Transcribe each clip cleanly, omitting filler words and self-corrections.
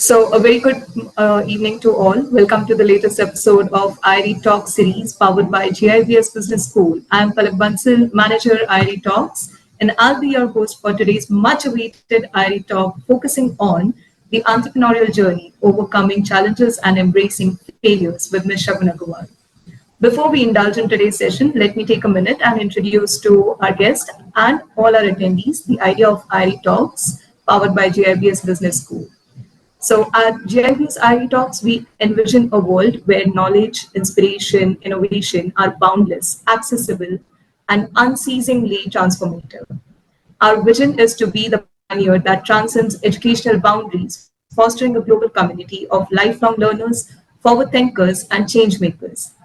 So, a very good evening to all. Welcome to the latest episode of IRE Talk series powered by GIBS Business School. I'm Palak Bansal, Manager IRE Talks, and I'll be your host for today's much awaited IRE Talk focusing on the entrepreneurial journey, overcoming challenges and embracing failures with Ms. Shagun Agarwal. Before we indulge in today's session, let me take a minute and introduce to our guest and all our attendees the idea of IRE Talks powered by GIBS Business School. So at GIBS IE Talks, we envision a world where knowledge, inspiration, innovation are boundless, accessible, and unceasingly transformative. Our vision is to be the pioneer that transcends educational boundaries, fostering a global community of lifelong learners, forward thinkers, and change makers.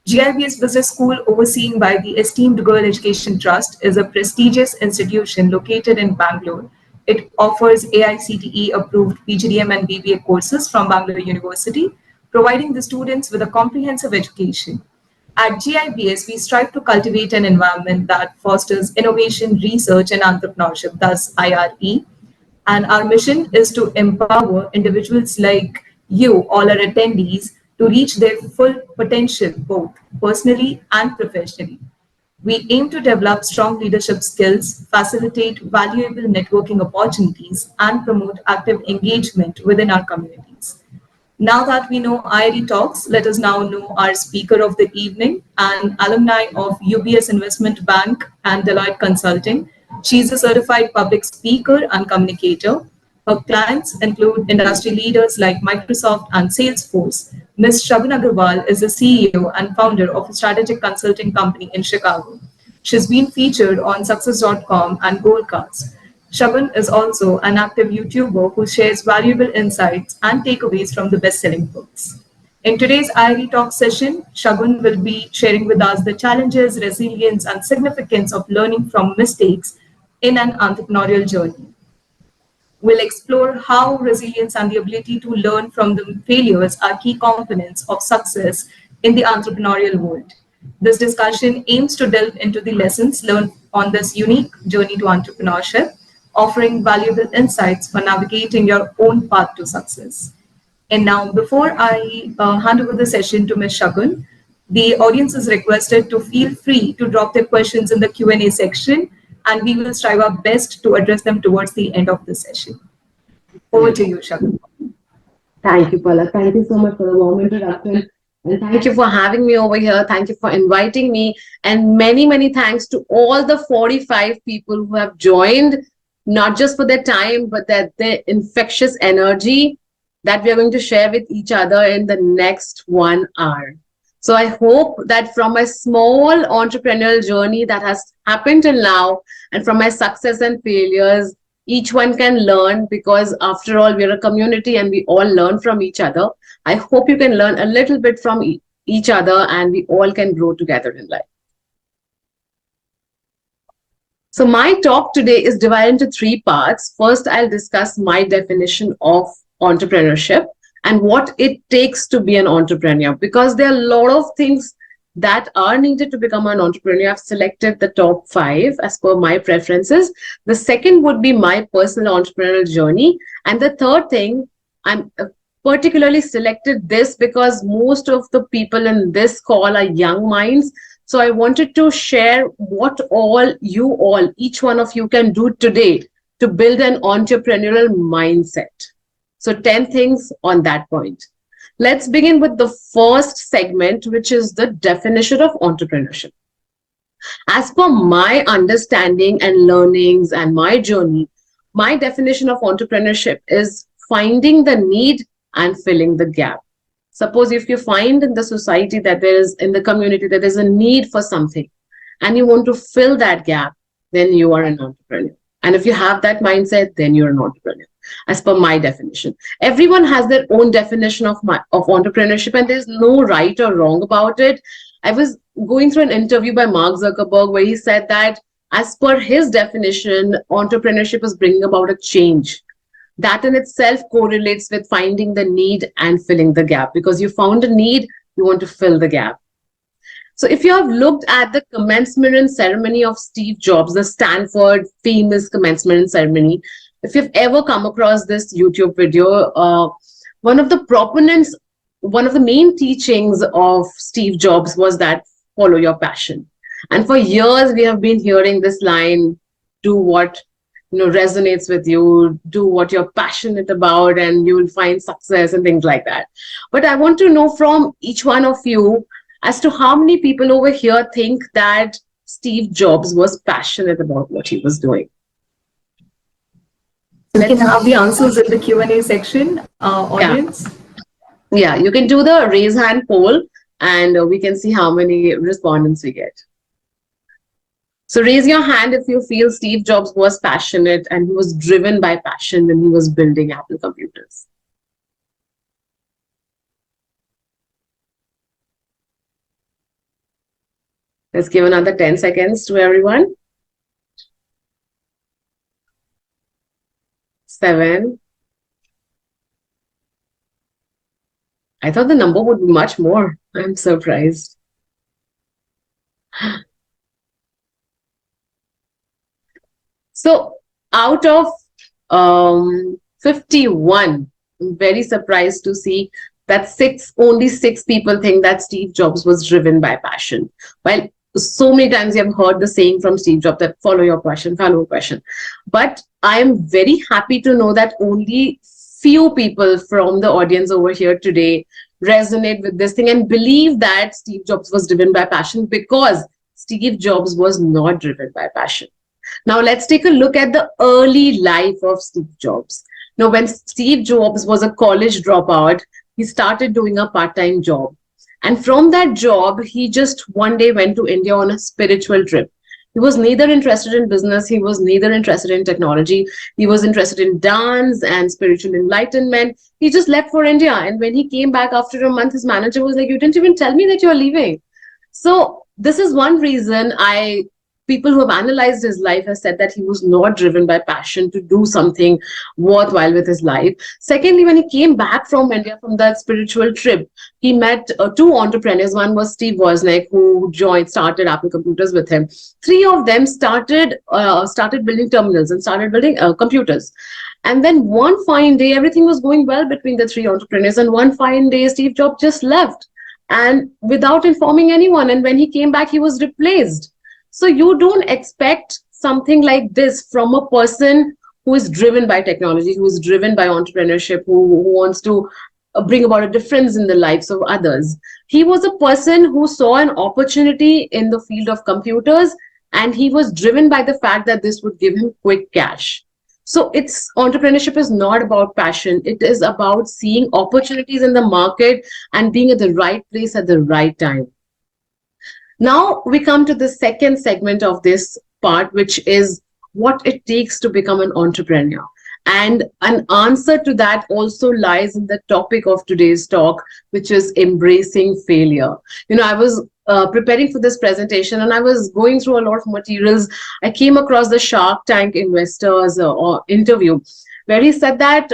GIBS Business School, overseen by the esteemed Girl Education Trust, is a prestigious institution located in Bangalore. It offers AICTE approved PGDM and BBA courses from Bangalore University, providing the students with a comprehensive education. At GIBS, we strive to cultivate an environment that fosters innovation, research, and entrepreneurship, thus IRE. And our mission is to empower individuals like you, all our attendees, to reach their full potential, both personally and professionally. We aim to develop strong leadership skills, facilitate valuable networking opportunities, and promote active engagement within our communities. Now that we know IRE Talks, let us now know our speaker of the evening, an alumni of UBS Investment Bank and Deloitte Consulting. She is a certified public speaker and communicator. Her clients include industry leaders like Microsoft and Salesforce. Ms. Shagun Agarwal is the CEO and founder of a strategic consulting company in Chicago. She's been featured on Success.com and Goldcast. Shagun is also an active YouTuber who shares valuable insights and takeaways from the best-selling books. In today's IRE Talk session, Shagun will be sharing with us the challenges, resilience, and significance of learning from mistakes in an entrepreneurial journey. We'll explore how resilience and the ability to learn from the failures are key components of success in the entrepreneurial world. This discussion aims to delve into the lessons learned on this unique journey to entrepreneurship, offering valuable insights for navigating your own path to success. And now, before I hand over the session to Ms. Shagun, the audience is requested to feel free to drop their questions in the Q&A section, and we will strive our best to address them towards the end of the session. Over to you, Shagun. Thank you, Paula. Thank you so much for the warm introduction. And thank you for having me over here. Thank you for inviting me. And many, many thanks to all the 45 people who have joined, not just for their time, but that their infectious energy that we are going to share with each other in the next 1 hour. So I hope that from my small entrepreneurial journey that has happened till now, and from my success and failures, each one can learn, because after all, we're a community and we all learn from each other. I hope you can learn a little bit from each other and we all can grow together in life. So my talk today is divided into 3 parts. First, I'll discuss my definition of entrepreneurship and what it takes to be an entrepreneur, because there are a lot of things that are needed to become an entrepreneur. I've selected the top 5 as per my preferences. The second would be my personal entrepreneurial journey. And the third thing, I'm particularly selected this because most of the people in this call are young minds. So I wanted to share what each one of you can do today to build an entrepreneurial mindset. So 10 things on that point. Let's begin with the first segment, which is the definition of entrepreneurship. As per my understanding and learnings and my journey, my definition of entrepreneurship is finding the need and filling the gap. Suppose if you find in the society that there is, in the community, that there's a need for something and you want to fill that gap, then you are an entrepreneur. And if you have that mindset, then you're an entrepreneur. As per my definition, everyone has their own definition of entrepreneurship, and there's no right or wrong about it. I was going through an interview by Mark Zuckerberg where he said that as per his definition, entrepreneurship is bringing about a change. That in itself correlates with finding the need and filling the gap, because you found a need, you want to fill the gap. So if you have looked at the commencement ceremony of Steve Jobs, the Stanford famous commencement ceremony, if you've ever come across this YouTube video, one of the proponents, one of the main teachings of Steve Jobs was that follow your passion. And for years, we have been hearing this line, do what resonates with you, do what you're passionate about, and you will find success and things like that. But I want to know from each one of you as to how many people over here think that Steve Jobs was passionate about what he was doing. We can have the answers in the Q&A section, audience. Yeah, you can do the raise hand poll and we can see how many respondents we get. So raise your hand if you feel Steve Jobs was passionate and he was driven by passion when he was building Apple computers. Let's give another 10 seconds to everyone. 7. I thought the number would be much more. I'm surprised. So out of 51, I'm very surprised to see that only six people think that Steve Jobs was driven by passion. While so many times you have heard the saying from Steve Jobs that follow your passion, follow your passion. But I am very happy to know that only few people from the audience over here today resonate with this thing and believe that Steve Jobs was driven by passion, because Steve Jobs was not driven by passion. Now let's take a look at the early life of Steve Jobs. Now, when Steve Jobs was a college dropout, he started doing a part-time job. And from that job, he just one day went to India on a spiritual trip. He was neither interested in business, he was neither interested in technology, he was interested in dance and spiritual enlightenment. He just left for India. And when he came back after a month, his manager was like, you didn't even tell me that you're leaving. So this is one reason people who have analyzed his life have said that he was not driven by passion to do something worthwhile with his life. Secondly, when he came back from India from that spiritual trip, he met two entrepreneurs. One was Steve Wozniak, who started Apple Computers with him. Three of them started building terminals and started building computers. And then one fine day, everything was going well between the three entrepreneurs. And one fine day, Steve Jobs just left and without informing anyone. And when he came back, he was replaced. So you don't expect something like this from a person who is driven by technology, who is driven by entrepreneurship, who wants to bring about a difference in the lives of others. He was a person who saw an opportunity in the field of computers, and he was driven by the fact that this would give him quick cash. So entrepreneurship is not about passion. It is about seeing opportunities in the market and being at the right place at the right time. Now we come to the second segment of this part, which is what it takes to become an entrepreneur. And an answer to that also lies in the topic of today's talk, which is embracing failure. I was preparing for this presentation and I was going through a lot of materials. I came across the Shark Tank investors interview where he said that,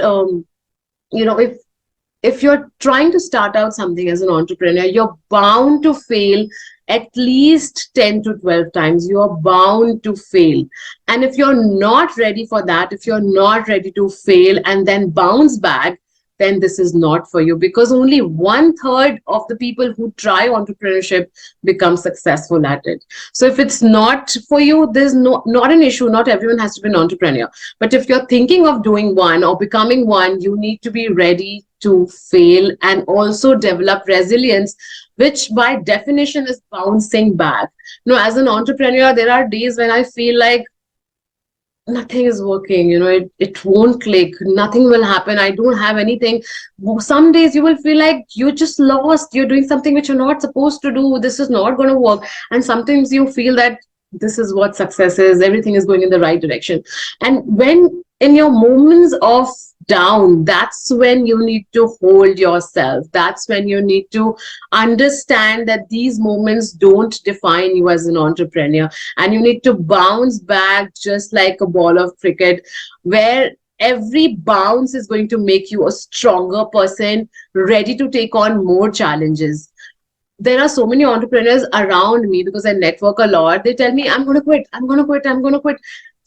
if you're trying to start out something as an entrepreneur, you're bound to fail at least 10 to 12 times. You are bound to fail. And if you're not ready for that, if you're not ready to fail and then bounce back, then this is not for you, because only 1/3 of the people who try entrepreneurship become successful at it. So if it's not for you, there's not an issue. Not everyone has to be an entrepreneur. But if you're thinking of doing one or becoming one, you need to be ready to fail and also develop resilience, which by definition is bouncing back. As an entrepreneur, there are days when I feel like nothing is working, it won't click, nothing will happen, I don't have anything. Some days you will feel like you're just lost, you're doing something which you're not supposed to do, this is not going to work. And sometimes you feel that this is what success is, everything is going in the right direction. And when in your moments of down, that's when you need to hold yourself. That's when you need to understand that these moments don't define you as an entrepreneur, and you need to bounce back just like a ball of cricket, where every bounce is going to make you a stronger person, ready to take on more challenges. There are so many entrepreneurs around me because I network a lot. They tell me, I'm going to quit, I'm going to quit, I'm going to quit.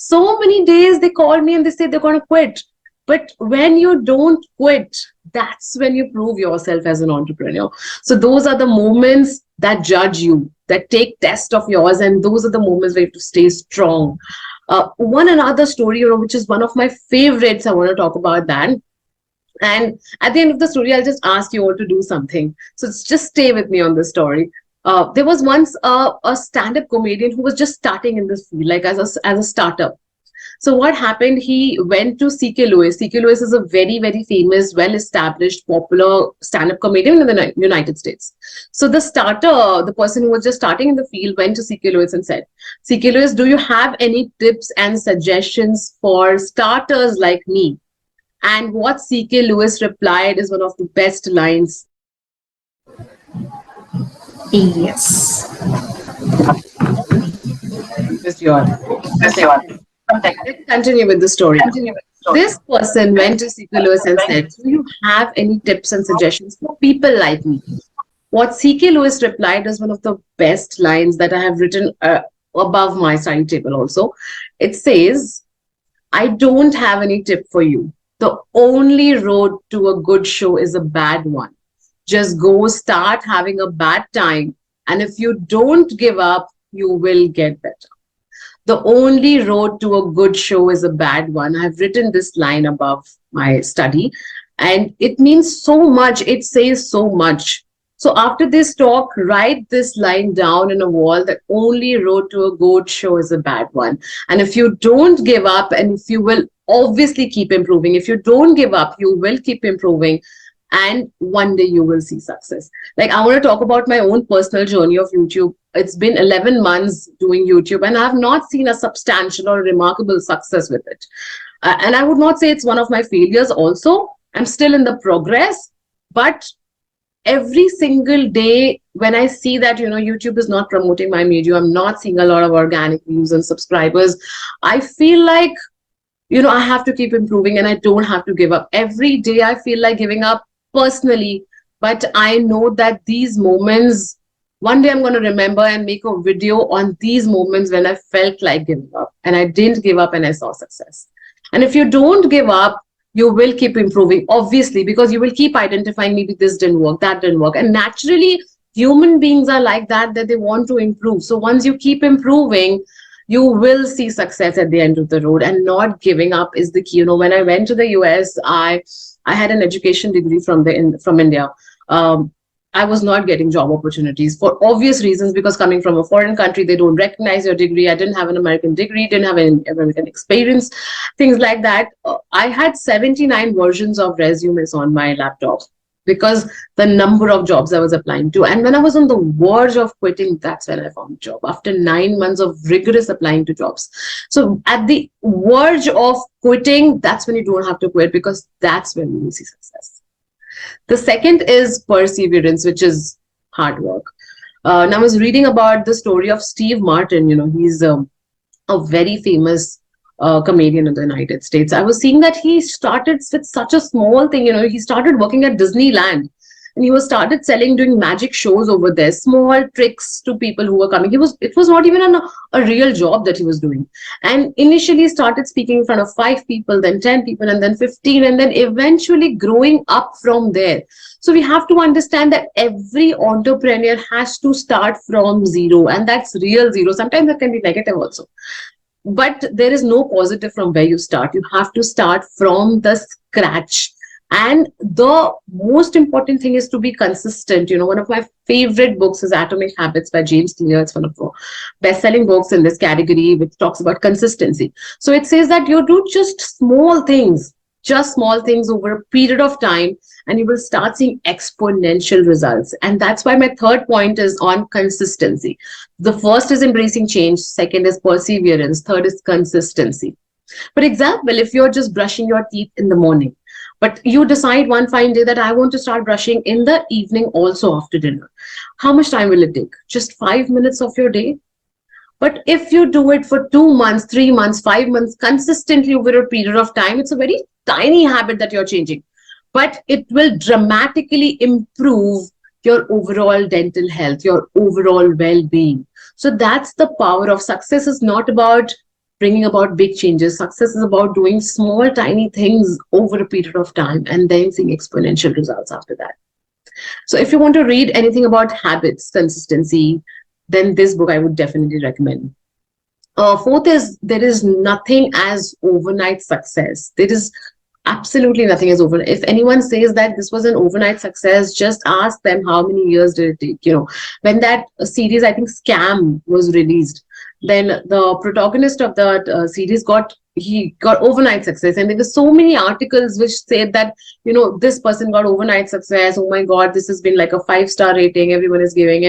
So many days they call me and they say they're going to quit. But when you don't quit, that's when you prove yourself as an entrepreneur. So those are the moments that judge you, that take test of yours, and those are the moments where you have to stay strong. One another story, which is one of my favorites, I want to talk about that. And at the end of the story, I'll just ask you all to do something. So just stay with me on this story. There was once a stand-up comedian who was just starting in this field, like as a startup. So what happened? He went to C.K. Lewis. C.K. Lewis is a very, very famous, well-established, popular stand-up comedian in the United States. So the starter, the person who was just starting in the field, went to C.K. Lewis and said, C.K. Lewis, do you have any tips and suggestions for starters like me? And what C.K. Lewis replied is one of the best lines. Yes. Just your one second. Let's continue with the story now. This person went to C.K. Lewis and said, do you have any tips and suggestions for people like me? What C.K. Lewis replied is one of the best lines that I have written above my study table also. It says, I don't have any tip for you. The only road to a good show is a bad one. Just go start having a bad time. And if you don't give up, you will get better. The only road to a good show is a bad one. I've written this line above my study, and it means so much. It says so much. So after this talk, write this line down in a wall: that only road to a good show is a bad one. And if you don't give up, and if you will obviously keep improving, if you don't give up, you will keep improving, and one day you will see success. Like, I want to talk about my own personal journey of YouTube. It's been 11 months doing YouTube, and I have not seen a substantial or remarkable success with it. And I would not say it's one of my failures also. I'm still in the progress, but every single day when I see that, YouTube is not promoting my video, I'm not seeing a lot of organic views and subscribers, I feel like, I have to keep improving and I don't have to give up. Every day I feel like giving up personally, but I know that these moments, one day I'm going to remember and make a video on these moments when I felt like giving up and I didn't give up and I saw success. And if you don't give up, you will keep improving, obviously, because you will keep identifying, maybe this didn't work, that didn't work. And naturally, human beings are like that they want to improve. So once you keep improving, you will see success at the end of the road, and not giving up is the key. When I went to the US, I had an education degree from India. I was not getting job opportunities for obvious reasons, because coming from a foreign country, they don't recognize your degree. I didn't have an American degree, didn't have an American experience, things like that. I had 79 versions of resumes on my laptop because the number of jobs I was applying to. And when I was on the verge of quitting, that's when I found a job after 9 months of rigorous applying to jobs. So at the verge of quitting, that's when you don't have to quit, because that's when you will see success. The second is perseverance, which is hard work. Now I was reading about the story of Steve Martin. He's a very famous comedian in the United States. I was seeing that he started with such a small thing. He started working at Disneyland, and he was started doing magic shows over there, small tricks to people who were coming. It was not even a real job that he was doing. And initially started speaking in front of 5 people, then 10 people, and then 15, and then eventually growing up from there. So we have to understand that every entrepreneur has to start from zero, and that's real zero. Sometimes that can be negative also. But there is no positive from where you start. You have to start from the scratch. And the most important thing is to be consistent. One of my favorite books is Atomic Habits by James Clear. It's one of the best-selling books in this category, which talks about consistency. So it says that you do just small things over a period of time, and you will start seeing exponential results. And that's why my third point is on consistency. The first is embracing change. Second is perseverance. Third is consistency. For example, if you're just brushing your teeth in the morning, but you decide one fine day that I want to start brushing in the evening also after dinner, how much time will it take? Just 5 minutes of your day? But if you do it for 2 months, 3 months, 5 months, consistently over a period of time, it's a very tiny habit that you're changing, but it will dramatically improve your overall dental health, your overall well-being. So that's the power of success. Is not about bringing about big changes. Success is about doing small, tiny things over a period of time and then seeing exponential results after that. So if you want to read anything about habits, consistency, then this book I would definitely recommend. Fourth is, there is nothing as overnight success. There is absolutely nothing as overnight. If anyone says that this was an overnight success, just ask them how many years did it take. When that series, I think Scam, was released, then the protagonist of that series got overnight success, and there were so many articles which said that this person got overnight success. Oh my god, this has been like a 5-star rating everyone is giving,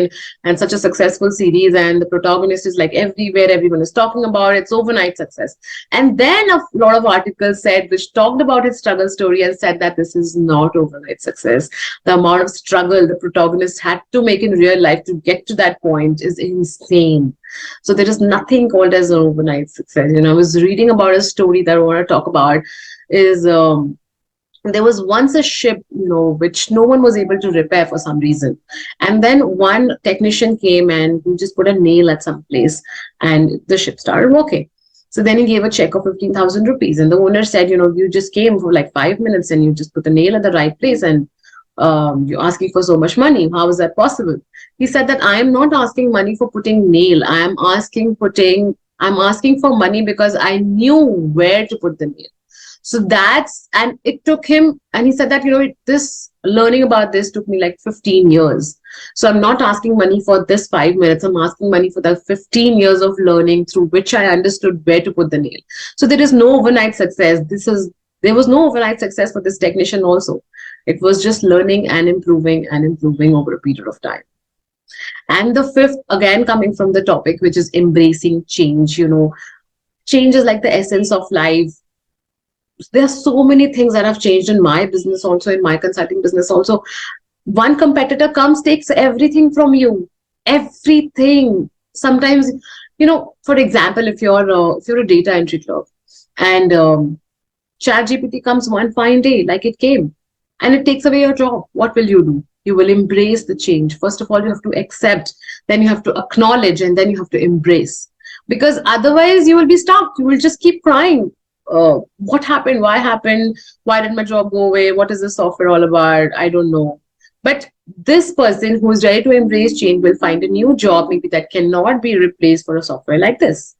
and such a successful series, and the protagonist is like everywhere, everyone is talking about it. It's overnight success. And then a lot of articles said, which talked about his struggle story and said that this is not overnight success. The amount of struggle the protagonist had to make in real life to get to that point is insane. So there is nothing called as an overnight success. I was reading about a story that I want to talk about. Is there was once a ship, which no one was able to repair for some reason, and then one technician came and he just put a nail at some place, and the ship started working. So then he gave a check of 15,000 rupees, and the owner said, you just came for like 5 minutes and you just put the nail at the right place, and you're asking for so much money. How is that possible? He said that I am not asking money for putting nail. I'm asking for money because I knew where to put the nail. So and it took him, and he said that, this learning about this took me like 15 years. So I'm not asking money for this 5 minutes. I'm asking money for the 15 years of learning through which I understood where to put the nail. So there is no overnight success. There was no overnight success for this technician also. It was just learning and improving over a period of time. And the fifth, again, coming from the topic, which is embracing change. Change is like the essence of life. There are so many things that have changed in my business also, in my consulting business also. One competitor comes, takes everything from you. Everything. Sometimes, for example, if you're a data entry clerk, and ChatGPT comes one fine day, like it came, and it takes away your job, what will you do? You will embrace the change. First of all, you have to accept, then you have to acknowledge, and then you have to embrace. Because otherwise you will be stuck. You will just keep crying. What happened? Why happened? Why did my job go away? What is this software all about? I don't know. But this person who is ready to embrace change will find a new job, maybe that cannot be replaced for a software like this.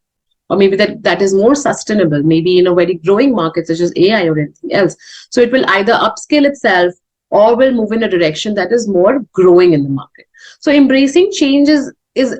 Or maybe that is more sustainable, maybe in a very growing market such as AI or anything else. So it will either upscale itself or will move in a direction that is more growing in the market. So embracing change is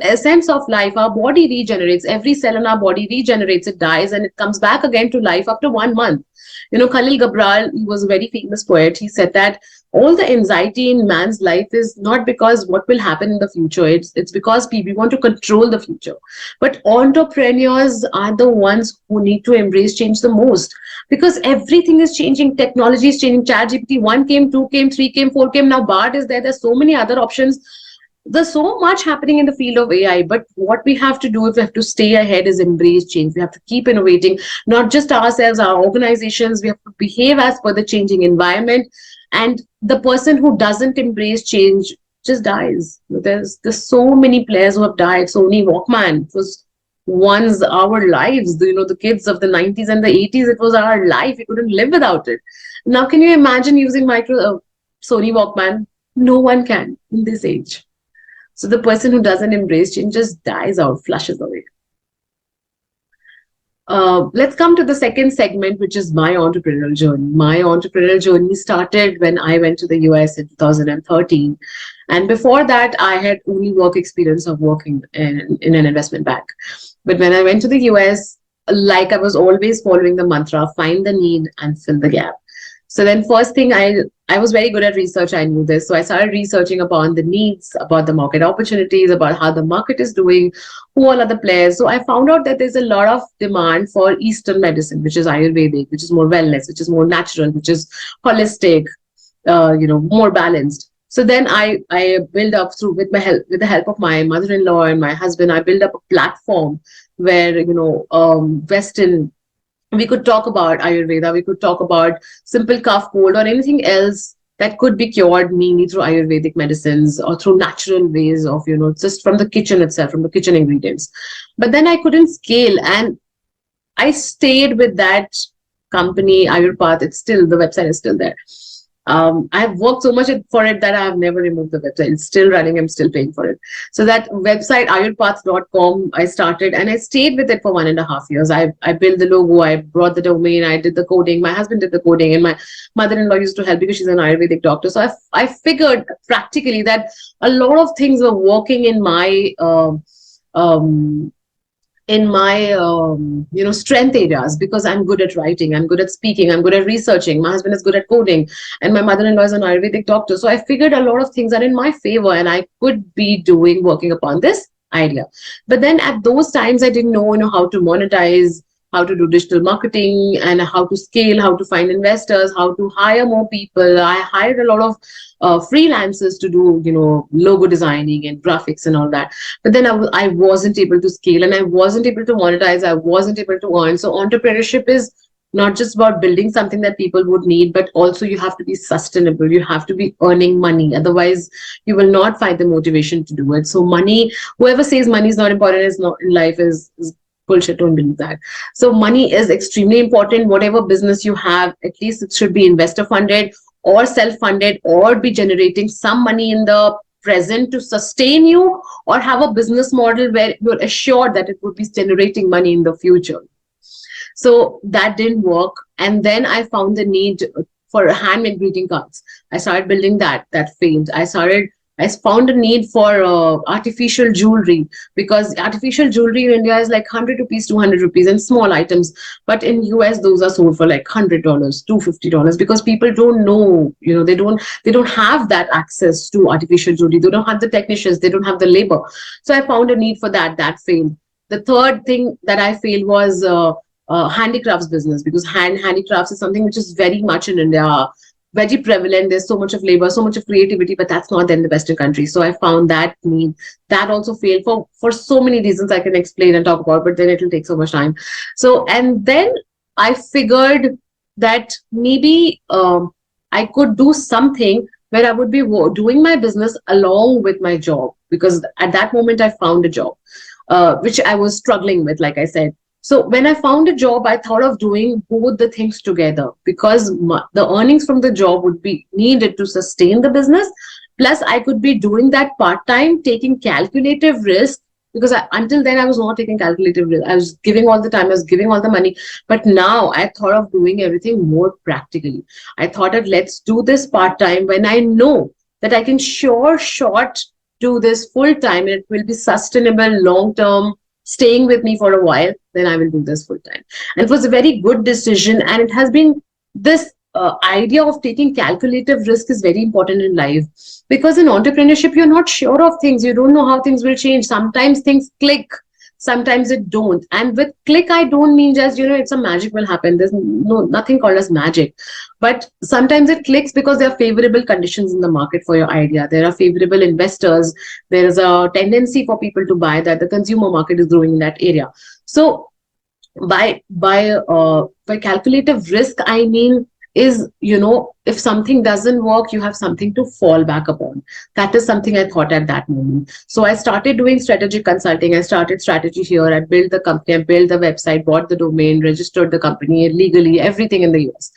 essence of life. Our body regenerates. Every cell in our body regenerates. It dies and it comes back again to life after 1 month. Khalil Gibran, he was a very famous poet. He said that all the anxiety in man's life is not because what will happen in the future. It's because people want to control the future. But entrepreneurs are the ones who need to embrace change the most, because everything is changing. Technology is changing. ChatGPT 1 came, 2 came, 3 came, 4 came. Now BART is there. There's so many other options. There's so much happening in the field of AI, but what we have to do if we have to stay ahead is embrace change. We have to keep innovating, not just ourselves, our organizations. We have to behave as per the changing environment. And the person who doesn't embrace change just dies. There's so many players who have died. Sony Walkman was once our lives. The kids of the 90s and the 80s, it was our life. We couldn't live without it. Now, can you imagine using Sony Walkman? No one can in this age. So the person who doesn't embrace change just dies out, flushes away. Let's come to the second segment, which is my entrepreneurial journey. My entrepreneurial journey started when I went to the US in 2013. And before that, I had only work experience of working in an investment bank. But when I went to the US, like I was always following the mantra, find the need and fill the gap. So then first thing, I was very good at research. I knew this. So I started researching upon the needs, about the market opportunities, about how the market is doing, who all are the players. So I found out that there's a lot of demand for Eastern medicine, which is Ayurvedic, which is more wellness, which is more natural, which is holistic, more balanced. So then I built up with the help of my mother-in-law and my husband, I built up a platform where, Western, we could talk about Ayurveda, we could talk about simple cough, cold, or anything else that could be cured mainly through Ayurvedic medicines or through natural ways of, just from the kitchen itself, from the kitchen ingredients. But then I couldn't scale. And I stayed with that company, IRE Path. It's still, the website is still there. I've worked so much for it that I have never removed the website. It's still running. I'm still paying for it. So that website, irepath.com, I started and I stayed with it for 1.5 years. I built the logo, I brought the domain, I did the coding. My husband did the coding, and my mother-in-law used to help because she's an Ayurvedic doctor. So I figured practically that a lot of things were working um, in my strength areas, because I'm good at writing, I'm good at speaking, I'm good at researching, my husband is good at coding, and my mother-in-law is an Ayurvedic doctor. So I figured a lot of things are in my favor and I could be working upon this idea. But then at those times I didn't know, how to monetize, how to do digital marketing, and how to scale, how to find investors, how to hire more people. I hired a lot of freelancers to do logo designing and graphics and all that. But then I wasn't able to scale, and I wasn't able to monetize, I wasn't able to earn. So entrepreneurship is not just about building something that people would need, but also you have to be sustainable, you have to be earning money, otherwise you will not find the motivation to do it. So money, whoever says money is not important is not in life is bullshit. Don't believe that. So money is extremely important. Whatever business you have, at least it should be investor funded or self-funded, or be generating some money in the present to sustain you, or have a business model where you're assured that it would be generating money in the future. So that didn't work. And then I found the need for handmade greeting cards. I started building that. That failed. I found a need for artificial jewelry, because artificial jewelry in India is like 100 rupees, 200 rupees, and small items. But in US, those are sold for like $100, $250, because people don't know, they don't have that access to artificial jewelry. They don't have the technicians. They don't have the labor. So I found a need for that. That failed. The third thing that I failed was handicrafts business, because handicrafts is something which is very much in India, very prevalent. There's so much of labor, so much of creativity, but that's not there in the Western countries. So I found that need. That also failed for so many reasons I can explain and talk about, but then it will take so much time. So, and then I figured that maybe I could do something where I would be doing my business along with my job, because at that moment I found a job, which I was struggling with, like I said. So when I found a job, I thought of doing both the things together, because the earnings from the job would be needed to sustain the business. Plus, I could be doing that part-time, taking calculative risk, because until then I was not taking calculative risk. I was giving all the time, I was giving all the money. But now I thought of doing everything more practically. I thought that let's do this part-time when I know that I can short do this full-time, and it will be sustainable, long-term, staying with me for a while. Then I will do this full time. And it was a very good decision. And it has been this idea of taking calculative risk is very important in life, because in entrepreneurship, you're not sure of things. You don't know how things will change. Sometimes things click, sometimes it don't. And with click, I don't mean just, it's a magic will happen. There's nothing called as magic. But sometimes it clicks because there are favorable conditions in the market for your idea. There are favorable investors. There is a tendency for people to buy, that the consumer market is growing in that area. So by calculative risk, I mean is, if something doesn't work, you have something to fall back upon. That is something I thought at that moment. So I started doing strategic consulting. I started strategy here. I built the company, I built the website, bought the domain, registered the company legally, everything in the US,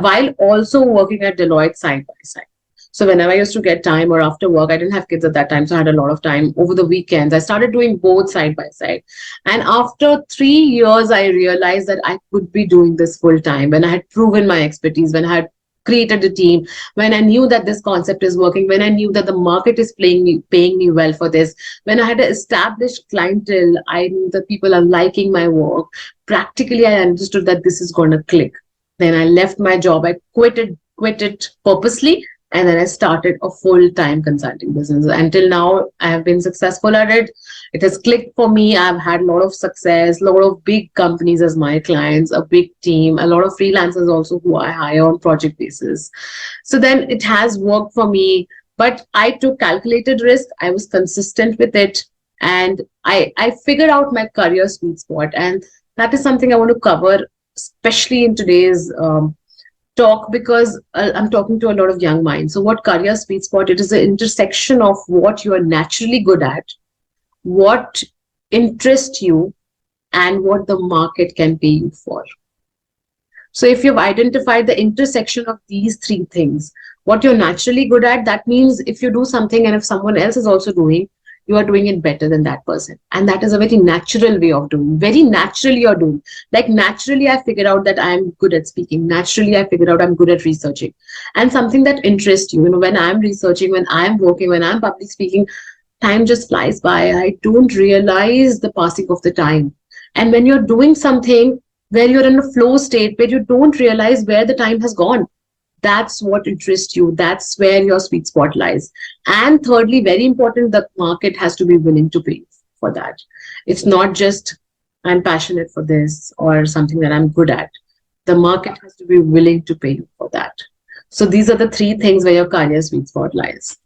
while also working at Deloitte side by side. So whenever I used to get time, or after work, I didn't have kids at that time, so I had a lot of time over the weekends. I started doing both side by side. And after 3 years, I realized that I could be doing this full time, when I had proven my expertise, when I had created a team, when I knew that this concept is working, when I knew that the market is paying me well for this, when I had an established clientele, I knew that people are liking my work. Practically, I understood that this is going to click. Then I left my job. I quit it purposely. And then I started a full-time consulting business. Until now, I have been successful at it. It has clicked for me. I've had a lot of success, a lot of big companies as my clients, a big team, a lot of freelancers also who I hire on project basis. So then it has worked for me. But I took calculated risk. I was consistent with it. And I figured out my career sweet spot. And that is something I want to cover, especially in today's talk, because I'm talking to a lot of young minds. So what career sweet spot? It is the intersection of what you are naturally good at, what interests you, and what the market can pay you for. So if you've identified the intersection of these three things, what you're naturally good at, that means if you do something and if someone else is also doing, you are doing it better than that person. And that is a very natural way of doing. Very naturally you're doing. Like naturally I figured out that I'm good at speaking. Naturally I figured out I'm good at researching. And something that interests you, when I'm researching, when I'm working, when I'm public speaking, time just flies by. I don't realize the passing of the time. And when you're doing something where you're in a flow state, where you don't realize where the time has gone, that's what interests you. That's where your sweet spot lies. And thirdly, very important, the market has to be willing to pay for that. It's not just I'm passionate for this or something that I'm good at. The market has to be willing to pay you for that. So these are the three things where your career sweet spot lies.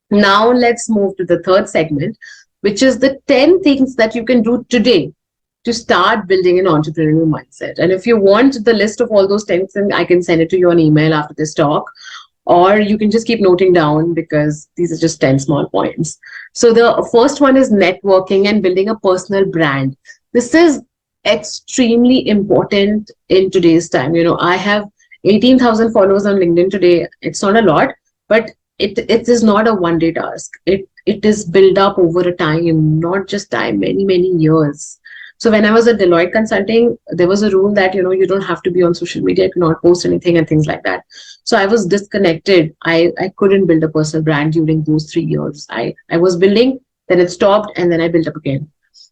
Now let's move to the third segment, which is the 10 things that you can do today to start building an entrepreneurial mindset. And if you want the list of all those 10 things, I can send it to you on email after this talk, or you can just keep noting down because these are just 10 small points. So the first one is networking and building a personal brand. This is extremely important in today's time. I have 18,000 followers on LinkedIn today. It's not a lot, but it is not a one day task. It is built up over a time, not just time, many years. So when I was at Deloitte Consulting, there was a rule that, you don't have to be on social media, you cannot post anything and things like that. So I was disconnected. I couldn't build a personal brand during those 3 years. I was building, then it stopped, and then I built up again.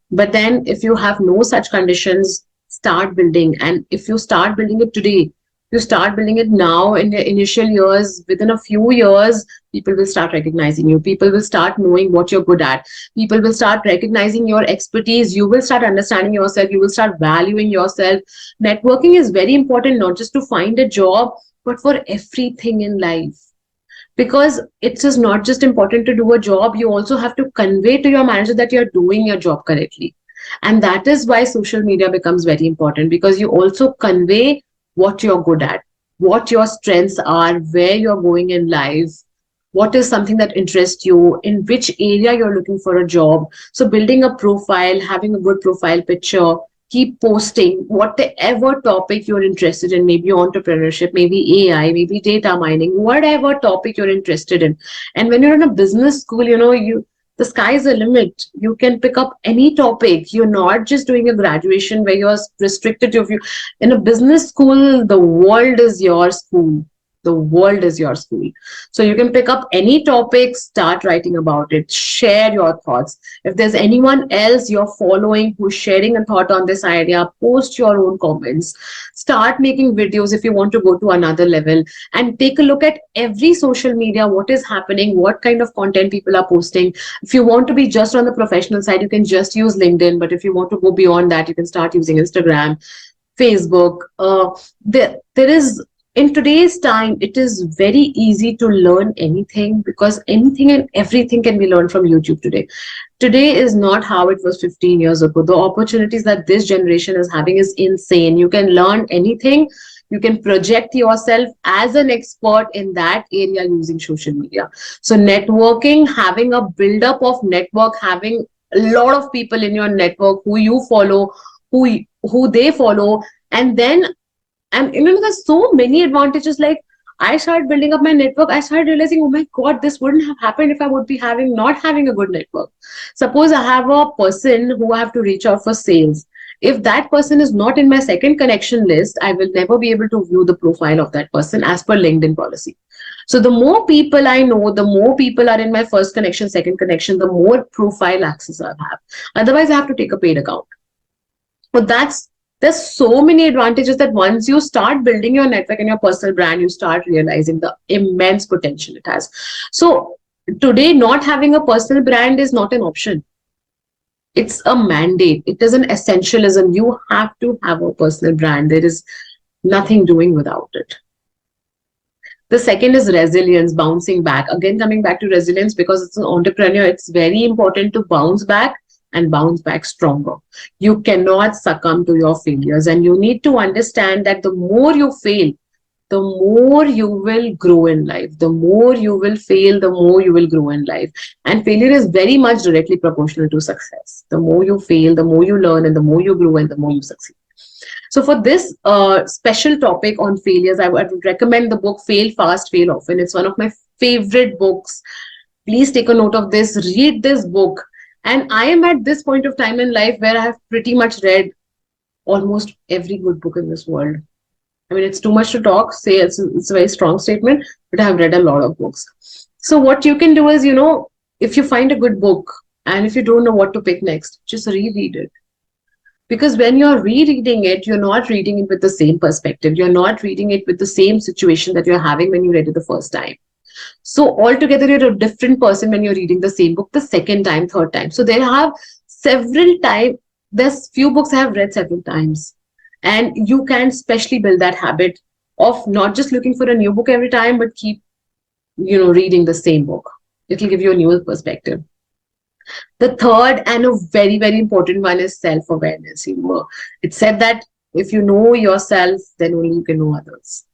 But then if you have no such conditions, start building. And if you start building it today, you start building it now in the initial years, within a few years, people will start recognizing you. People will start knowing what you're good at. People will start recognizing your expertise. You will start understanding yourself. You will start valuing yourself. Networking is very important, not just to find a job, but for everything in life. Because it is not just important to do a job, you also have to convey to your manager that you're doing your job correctly. And that is why social media becomes very important, because you also convey what you're good at, what your strengths are, where you're going in life, what is something that interests you, in which area you're looking for a job. So building a profile, having a good profile picture, keep posting whatever topic you're interested in, maybe entrepreneurship, maybe AI, maybe data mining, whatever topic you're interested in. And when you're in a business school, the sky is the limit. You can pick up any topic. You're not just doing a graduation where you're restricted to a few. In a business school, the world is your school. The world is your school. So you can pick up any topic, start writing about it, share your thoughts. If there's anyone else you're following who's sharing a thought on this idea, post your own comments, start making videos if you want to go to another level, and take a look at every social media, what is happening, what kind of content people are posting. If you want to be just on the professional side, you can just use LinkedIn. But if you want to go beyond that, you can start using Instagram, Facebook. There is, in today's time, it is very easy to learn anything, because anything and everything can be learned from YouTube today. Today is not how it was 15 years ago. The opportunities that this generation is having is insane. You can learn anything. You can project yourself as an expert in that area using social media. So networking, having a build-up of network, having a lot of people in your network who you follow, who they follow, and then, and there's so many advantages. Like, I started building up my network. I started realizing, oh my God, this wouldn't have happened if I would be not having a good network. Suppose I have a person who I have to reach out for sales. If that person is not in my second connection list, I will never be able to view the profile of that person as per LinkedIn policy. So the more people I know, the more people are in my first connection, second connection, the more profile access I have. Otherwise, I have to take a paid account. But there's so many advantages that once you start building your network and your personal brand, you start realizing the immense potential it has. So today, not having a personal brand is not an option. It's a mandate. It is an essentialism. You have to have a personal brand. There is nothing doing without it. The second is resilience, bouncing back. Again, coming back to resilience, because it's an entrepreneur, it's very important to bounce back and bounce back stronger. You cannot succumb to your failures, and you need to understand that the more you fail, the more you will grow in life. The more you will fail, the more you will grow in life. And failure is very much directly proportional to success. The more you fail, the more you learn, and the more you grow, and the more you succeed. So for this special topic on failures, I would recommend the book Fail Fast, Fail Often. It's one of my favorite books. Please take a note of this, read this book. And I am at this point of time in life where I have pretty much read almost every good book in this world. I mean, it's too much to talk, say it's a very strong statement, but I have read a lot of books. So what you can do is, if you find a good book and if you don't know what to pick next, just reread it. Because when you're rereading it, you're not reading it with the same perspective. You're not reading it with the same situation that you're having when you read it the first time. So altogether, you're a different person when you're reading the same book the second time, third time. So there have several times, there's few books I have read several times. And you can especially build that habit of not just looking for a new book every time, but keep, reading the same book. It'll give you a new perspective. The third and a very, very important one is self-awareness. It's said that if you know yourself, then only you can know others.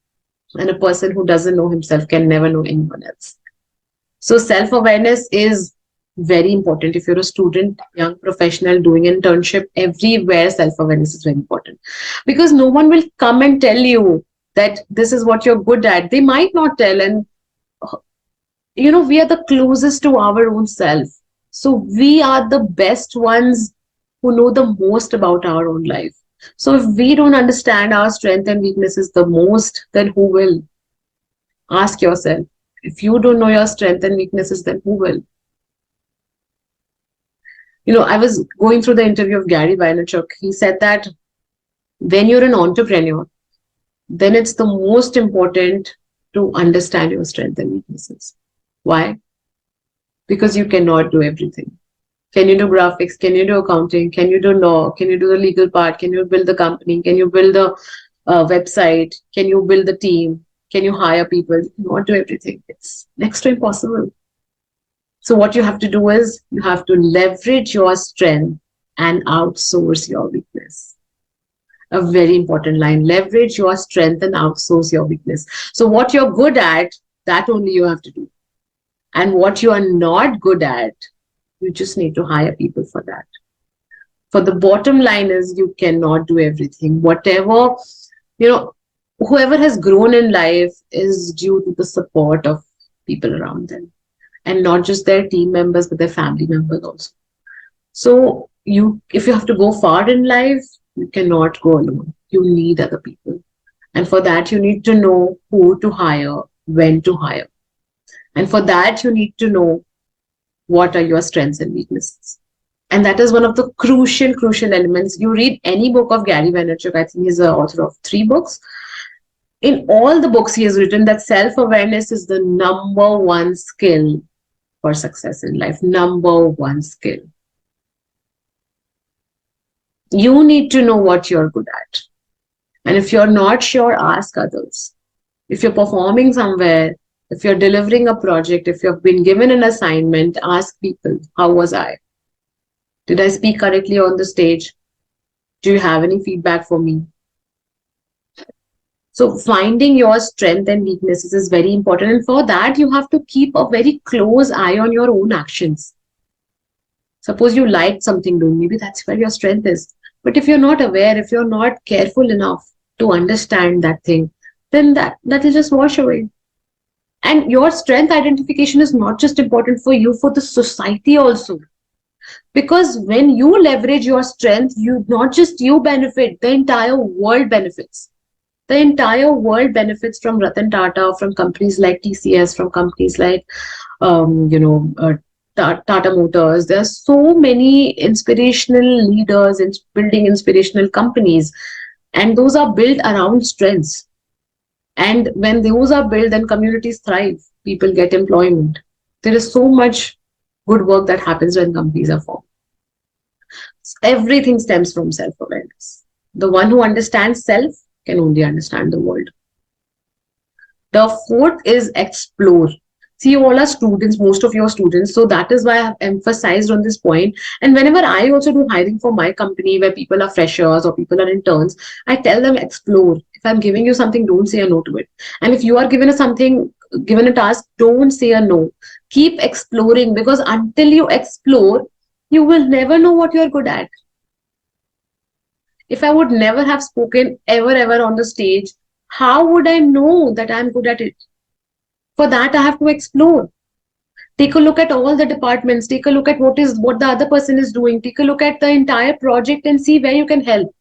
And a person who doesn't know himself can never know anyone else. So self-awareness is very important. If you're a student, young professional doing internship, everywhere self-awareness is very important. Because no one will come and tell you that this is what you're good at. They might not tell. And, we are the closest to our own self. So we are the best ones who know the most about our own life. So if we don't understand our strengths and weaknesses the most, then who will? Ask yourself. If you don't know your strengths and weaknesses, then who will? I was going through the interview of Gary Vaynerchuk. He said that when you're an entrepreneur, then it's the most important to understand your strengths and weaknesses. Why? Because you cannot do everything. Can you do graphics? Can you do accounting? Can you do law? Can you do the legal part? Can you build the company? Can you build the website? Can you build the team? Can you hire people? You cannot do everything. It's next to impossible. So what you have to do is you have to leverage your strength and outsource your weakness. A very important line, leverage your strength and outsource your weakness. So what you're good at, that only you have to do. And what you are not good at, you just need to hire people for that. For the bottom line is you cannot do everything. Whatever, whoever has grown in life is due to the support of people around them. And not just their team members, but their family members also. So if you have to go far in life, you cannot go alone. You need other people. And for that, you need to know who to hire, when to hire. And for that, you need to know what are your strengths and weaknesses. And that is one of the crucial elements. You read any book of Gary Vaynerchuk, I think he's the author of 3 books. In all the books he has written, that self-awareness is the number one skill for success in life. Number one skill. You need to know what you're good at. And if you're not sure, ask others. If you're performing somewhere, if you're delivering a project, if you've been given an assignment, ask people, how was I? Did I speak correctly on the stage? Do you have any feedback for me? So finding your strength and weaknesses is very important. And for that, you have to keep a very close eye on your own actions. Suppose you liked something doing, maybe that's where your strength is. But if you're not aware, if you're not careful enough to understand that thing, then that will just wash away. And your strength identification is not just important for you, for the society also. Because when you leverage your strength, not just you benefit, the entire world benefits. The entire world benefits from Ratan Tata, from companies like TCS, from companies like, Tata Motors. There are so many inspirational leaders in building inspirational companies. And those are built around strengths. And when those are built, then communities thrive. People get employment. There is so much good work that happens when companies are formed. Everything stems from self-awareness. The one who understands self can only understand the world. The fourth is explore. See, you all are students, most of your students. So that is why I have emphasized on this point. And whenever I also do hiring for my company where people are freshers or people are interns, I tell them explore If I'm giving you something, don't say a no to it. And if you are given a something, given a task, don't say a no. Keep exploring, because until you explore, you will never know what you're good at. If I would never have spoken ever on the stage, how would I know that I'm good at it? For that, I have to explore. Take a look at all the departments, take a look at what the other person is doing, take a look at the entire project and see where you can help.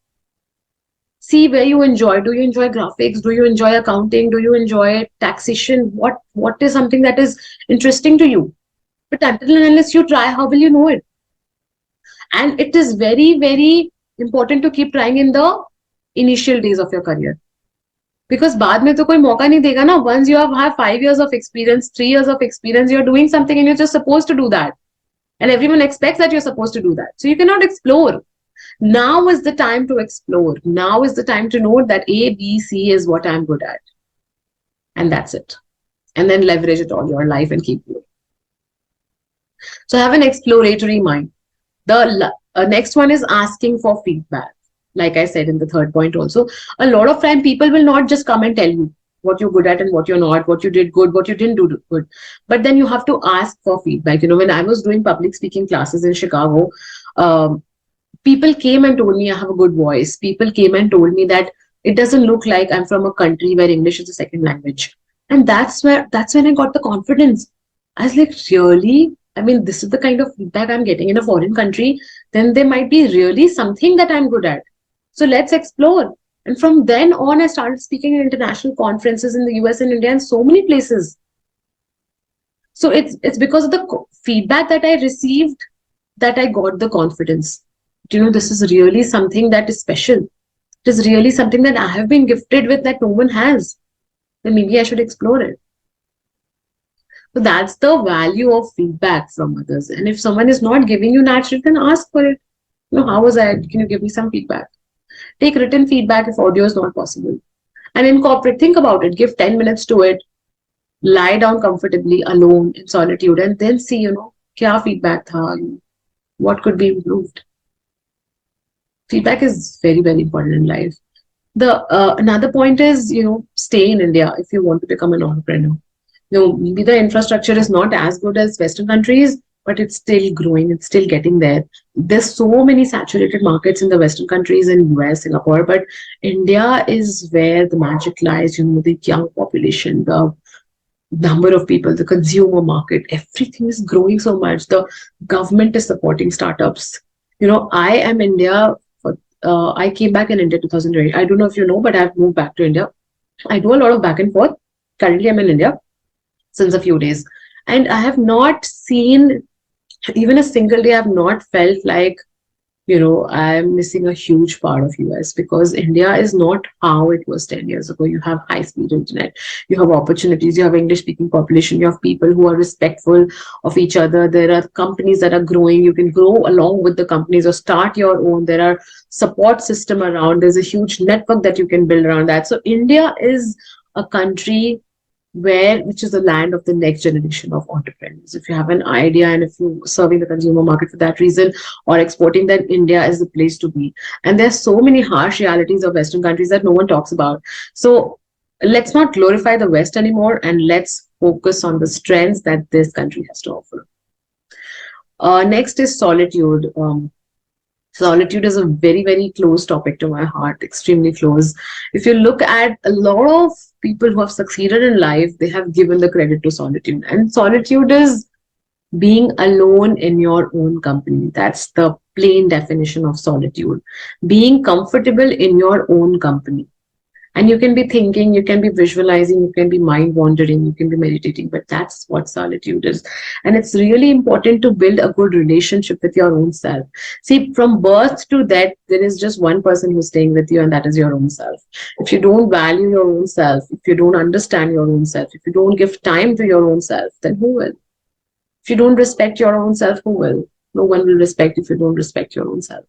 See where you enjoy. Do you enjoy graphics? Do you enjoy accounting? Do you enjoy taxation? What is something that is interesting to you? But until and unless you try, how will you know it? And it is very important to keep trying in the initial days of your career. Because बाद में तो कोई मौका नहीं देगा ना. Once you have 5 years of experience, 3 years of experience, you're doing something and you're just supposed to do that. And everyone expects that you're supposed to do that. So you cannot explore. Now is the time to explore. Now is the time to know that A, B, C is what I'm good at. And that's it. And then leverage it all your life and keep going. So have an exploratory mind. The next one is asking for feedback. Like I said in the third point also, a lot of time people will not just come and tell you what you're good at and what you're not, what you did good, what you didn't do good. But then you have to ask for feedback. When I was doing public speaking classes in Chicago, people came and told me I have a good voice. People came and told me that it doesn't look like I'm from a country where English is a second language. And that's when I got the confidence. I was like, really? I mean, this is the kind of feedback I'm getting in a foreign country. Then there might be really something that I'm good at. So let's explore. And from then on, I started speaking at international conferences in the US and India and so many places. So it's because of the feedback that I received that I got the confidence. This is really something that is special. It is really something that I have been gifted with that no one has. Then maybe I should explore it. So that's the value of feedback from others. And if someone is not giving you natural, then ask for it. How was I? Can you give me some feedback? Take written feedback if audio is not possible. And incorporate, think about it, give 10 minutes to it, lie down comfortably alone in solitude, and then see, kya feedback tha, what could be improved. Feedback is very important in life. The another point is, stay in India if you want to become an entrepreneur. Maybe the infrastructure is not as good as Western countries, but it's still growing. It's still getting there. There's so many saturated markets in the Western countries, in US, Singapore, but India is where the magic lies. The young population, the number of people, the consumer market, everything is growing so much. The government is supporting startups. I am India. I came back in India 2020. I don't know if you know, but I've moved back to India. I do a lot of back and forth. Currently, I'm in India since a few days. And I have not seen even a single day. I've not felt like, I'm missing a huge part of US, because India is not how it was 10 years ago. You have high-speed internet, you have opportunities, you have English-speaking population, you have people who are respectful of each other. There are companies that are growing. You can grow along with the companies or start your own. There are support system around. There's a huge network that you can build around that. So India is a country which is the land of the next generation of entrepreneurs. If you have an idea and if you're serving the consumer market for that reason or exporting, then India is the place to be. And there's so many harsh realities of Western countries that no one talks about. So let's not glorify the West anymore, and let's focus on the strengths that this country has to offer. Next is solitude. Solitude is a very close topic to my heart, extremely close. If you look at a lot of people who have succeeded in life, they have given the credit to solitude. And solitude is being alone in your own company. That's the plain definition of solitude. Being comfortable in your own company. And you can be thinking, you can be visualizing, you can be mind wandering, you can be meditating, but that's what solitude is. And it's really important to build a good relationship with your own self. See, from birth to death, there is just one person who's staying with you, and that is your own self. If you don't value your own self, if you don't understand your own self, if you don't give time to your own self, then who will? If you don't respect your own self, who will? No one will respect if you don't respect your own self.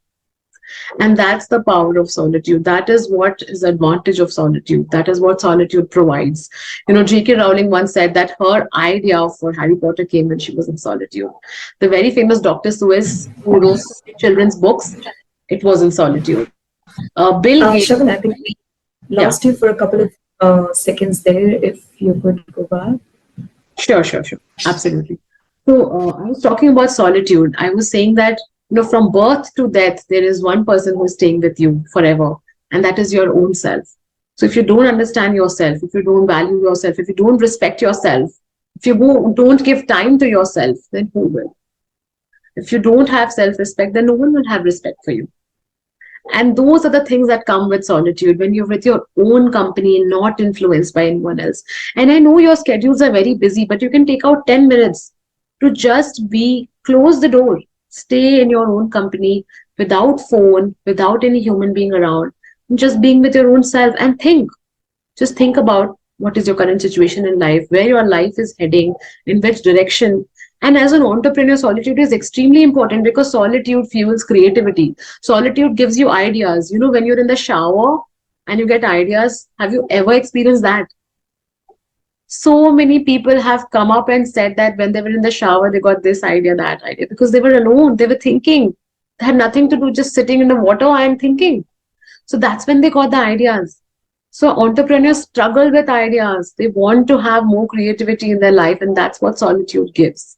And that's the power of solitude. That is what is the advantage of solitude. That is what solitude provides. J.K. Rowling once said that her idea for Harry Potter came when she was in solitude. The very famous Dr. Seuss, who wrote children's books, it was in solitude. Bill Gates. Shagun, I think Yeah, Lost you for a couple of seconds there. If you could go back. sure. Absolutely. So I was talking about solitude. I was saying that, from birth to death, there is one person who is staying with you forever, and that is your own self. So if you don't understand yourself, if you don't value yourself, if you don't respect yourself, if you don't give time to yourself, then who will? If you don't have self-respect, then no one will have respect for you. And those are the things that come with solitude when you're with your own company, not influenced by anyone else. And I know your schedules are very busy, but you can take out 10 minutes to just close the door, stay in your own company without phone, without any human being around, just being with your own self and think. Just think about what is your current situation in life, where your life is heading, in which direction. And as an entrepreneur, solitude is extremely important because solitude fuels creativity. Solitude gives you ideas. When you're in the shower and you get ideas, have you ever experienced that? So many people have come up and said that when they were in the shower, they got this idea, that idea, because they were alone. They were thinking. They had nothing to do, just sitting in the water and thinking. So that's when they got the ideas. So entrepreneurs struggle with ideas. They want to have more creativity in their life, and that's what solitude gives.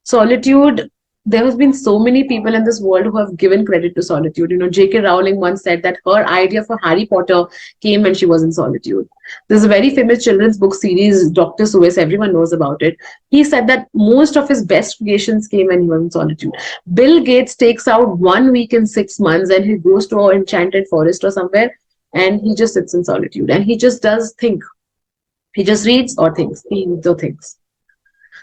Solitude, there has been so many people in this world who have given credit to solitude. J.K. Rowling once said that her idea for Harry Potter came when she was in solitude. There's a very famous children's book series, Dr. Seuss, everyone knows about it. He said that most of his best creations came when he was in solitude. Bill Gates takes out 1 week in 6 months and he goes to an enchanted forest or somewhere, and he just sits in solitude and he just does think. He just reads or thinks. He reads or thinks.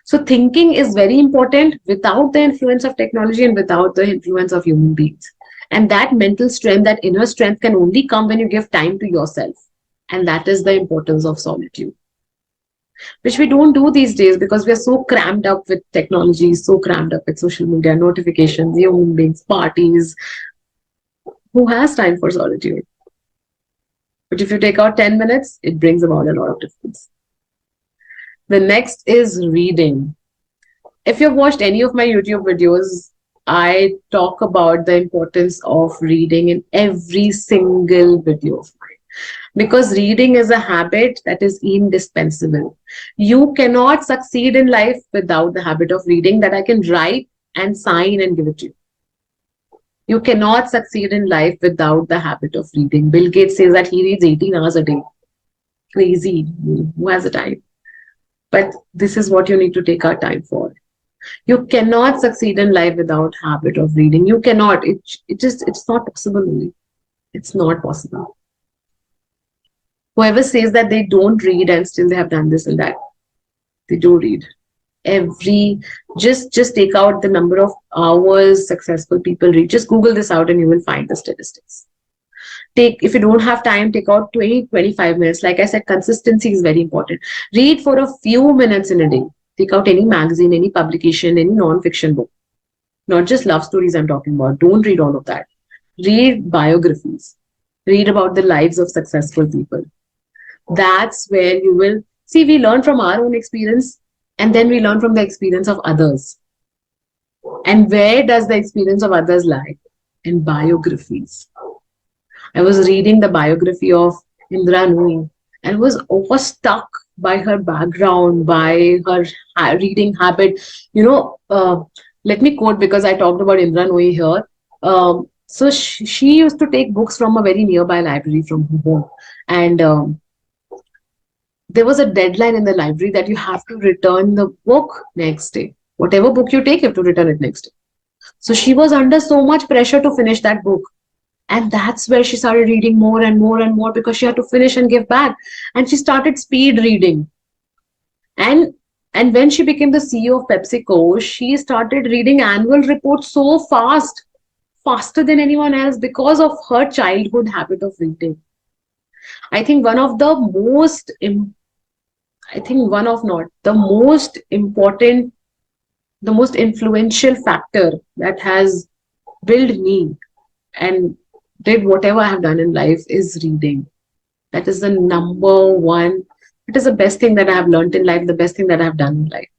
So thinking is very important without the influence of technology and without the influence of human beings. And that mental strength, that inner strength can only come when you give time to yourself. And that is the importance of solitude, which we don't do these days because we are so crammed up with technology, so crammed up with social media, notifications, human beings, parties. Who has time for solitude? But if you take out 10 minutes, it brings about a lot of difference. The next is reading. If you've watched any of my YouTube videos, I talk about the importance of reading in every single video of mine. Because reading is a habit that is indispensable. You cannot succeed in life without the habit of reading that I can write and sign and give it to you. You cannot succeed in life without the habit of reading. Bill Gates says that he reads 18 hours a day. Crazy. Who has the time? But this is what you need to take our time for. You cannot succeed in life without habit of reading. You cannot. It's not possible only. It's not possible. Whoever says that they don't read and still they have done this and that, they do read. Just take out the number of hours successful people read. Just Google this out and you will find the statistics. If you don't have time, take out 20-25 minutes. Like I said, consistency is very important. Read for a few minutes in a day. Take out any magazine, any publication, any non-fiction book. Not just love stories I'm talking about. Don't read all of that. Read biographies. Read about the lives of successful people. That's where you will see, we learn from our own experience and then we learn from the experience of others. And where does the experience of others lie? In biographies. I was reading the biography of Indra Nooyi and was overstuck by her background, by her reading habit. Let me quote, because I talked about Indra Nooyi here. So she used to take books from a very nearby library from her home. And there was a deadline in the library that you have to return the book next day. Whatever book you take, you have to return it next day. So she was under so much pressure to finish that book. And that's where she started reading more and more and more because she had to finish and give back. And she started speed reading. And when she became the CEO of PepsiCo, she started reading annual reports so fast, faster than anyone else because of her childhood habit of reading. I think one of the most, the most important, the most influential factor that has built me and did whatever I have done in life is reading. That is the number one. It is the best thing that I have learned in life, the best thing that I have done in life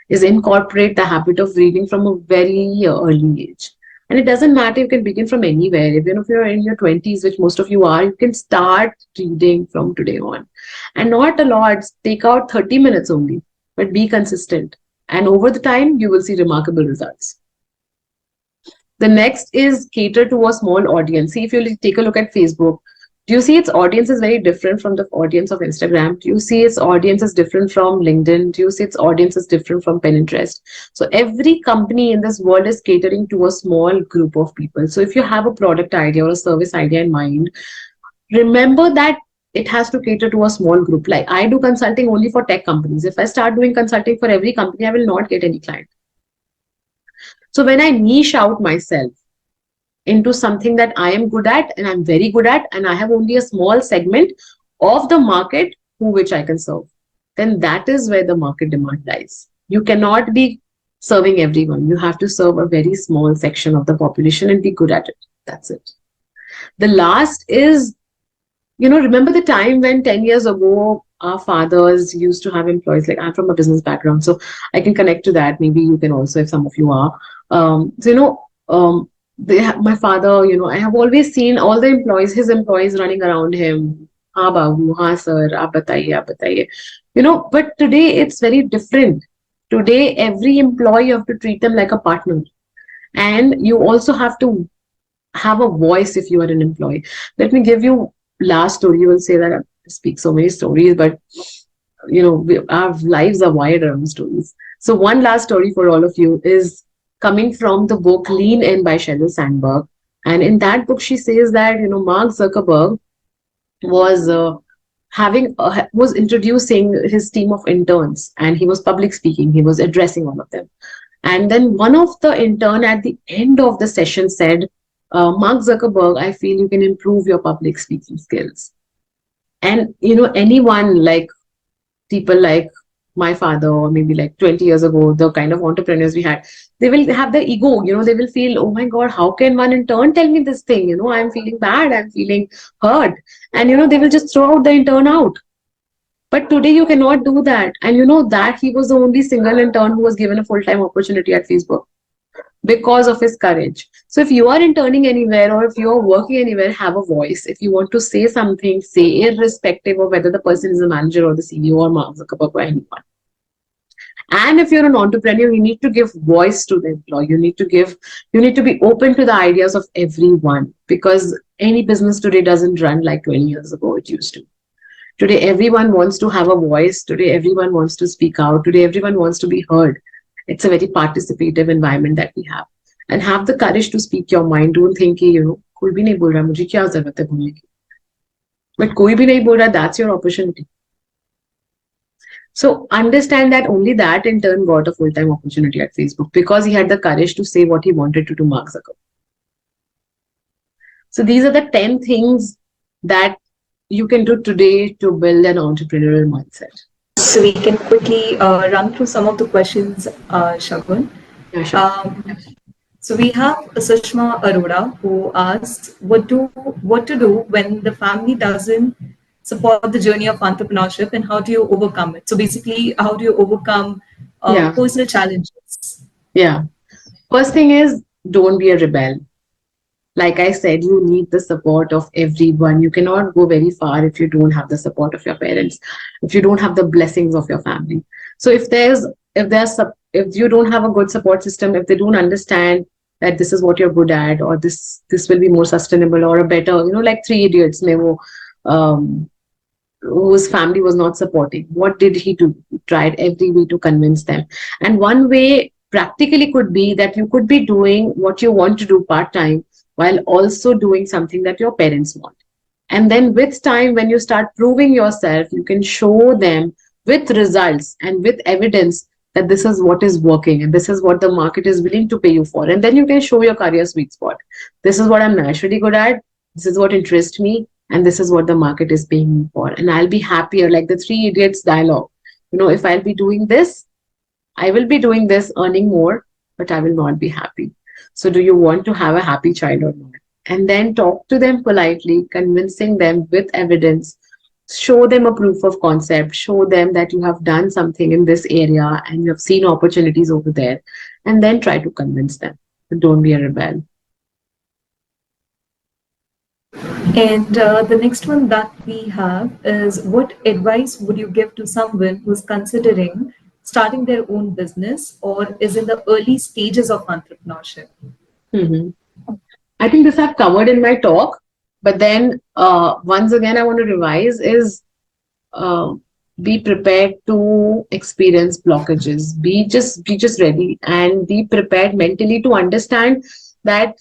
is incorporate the habit of reading from a very early age. And it doesn't matter, you can begin from anywhere. Even if you're in your 20s, which most of you are, you can start reading from today on. And not a lot, take out 30 minutes only, but be consistent. And over the time, you will see remarkable results. The next is cater to a small audience. See, if you take a look at Facebook, do you see its audience is very different from the audience of Instagram? Do you see its audience is different from LinkedIn? Do you see its audience is different from Pinterest? So every company in this world is catering to a small group of people. So if you have a product idea or a service idea in mind, remember that it has to cater to a small group. Like I do consulting only for tech companies. If I start doing consulting for every company, I will not get any client. So when I niche out myself into something that I am good at and I'm very good at, and I have only a small segment of the market who which I can serve, then that is where the market demand lies. You cannot be serving everyone. You have to serve a very small section of the population and be good at it. That's it. The last is, remember the time when 10 years ago, our fathers used to have employees. Like I'm from a business background, so I can connect to that. Maybe you can also, if some of you are. My father, I have always seen all the employees, his employees running around him. Ha babu, ha sir, aap bataiye. But today it's very different. Today, every employee, you have to treat them like a partner. And you also have to have a voice if you are an employee. Let me give you last story. You will say that I speak so many stories, but our lives are wired around stories. So one last story for all of you is coming from the book Lean In by Sheryl Sandberg. And in that book, she says that, Mark Zuckerberg was was introducing his team of interns, and he was public speaking. He was addressing all of them. And then one of the intern at the end of the session said, Mark Zuckerberg, I feel you can improve your public speaking skills. And, anyone like people like my father, or maybe like 20 years ago, the kind of entrepreneurs we had, they will have the ego, they will feel, oh my God, how can one intern tell me this thing? I'm feeling bad, I'm feeling hurt. And, they will just throw out the intern out. But today you cannot do that. And that he was the only single intern who was given a full-time opportunity at Facebook because of his courage. So if you are interning anywhere, or if you are working anywhere, have a voice. If you want to say something, say, irrespective of whether the person is a manager or the CEO or Mark Zuckerberg or anyone. And if you're an entrepreneur, you need to give voice to the employee. You need to be open to the ideas of everyone, because any business today doesn't run like 20 years ago it used to. Today, everyone wants to have a voice. Today, everyone wants to speak out. Today, everyone wants to be heard. It's a very participative environment that we have. And have the courage to speak your mind. Don't think, koi bhi nahi bol raha, mujhe kya zarurat hai bolne ki. But koi bhi nahi bol raha, that's your opportunity. So understand that only that in turn got a full-time opportunity at Facebook, because he had the courage to say what he wanted to Mark Zuckerberg. So these are the 10 things that you can do today to build an entrepreneurial mindset. So we can quickly run through some of the questions, Shagun. Yeah, sure. So we have Sushma Arora who asks, what to do when the family doesn't support the journey of entrepreneurship, and how do you overcome it? So basically, how do you overcome personal challenges? Yeah. First thing is, don't be a rebel. Like I said, you need the support of everyone. You cannot go very far if you don't have the support of your parents, if you don't have the blessings of your family. So if you don't have a good support system, if they don't understand that this is what you're good at, or this will be more sustainable or a better, like Three Idiots, whose family was not supporting. What did he do? He tried every way to convince them. And one way practically could be that you could be doing what you want to do part-time while also doing something that your parents want. And then with time, when you start proving yourself, you can show them with results and with evidence that this is what is working and this is what the market is willing to pay you for. And then you can show your career sweet spot. This is what I'm naturally good at. This is what interests me. And this is what the market is paying me for. And I'll be happier, like the Three Idiots dialogue. If I'll be doing this, I will be doing this, earning more, but I will not be happy. So do you want to have a happy child or not? And then talk to them politely, convincing them with evidence. Show them a proof of concept. Show them that you have done something in this area and you have seen opportunities over there. And then try to convince them. But don't be a rebel. And the next one that we have is, what advice would you give to someone who's considering starting their own business or is in the early stages of entrepreneurship? Mhm. I think this I've covered in my talk, but then once again, I want to revise is uh, be prepared to experience blockages. Be just ready and be prepared mentally to understand that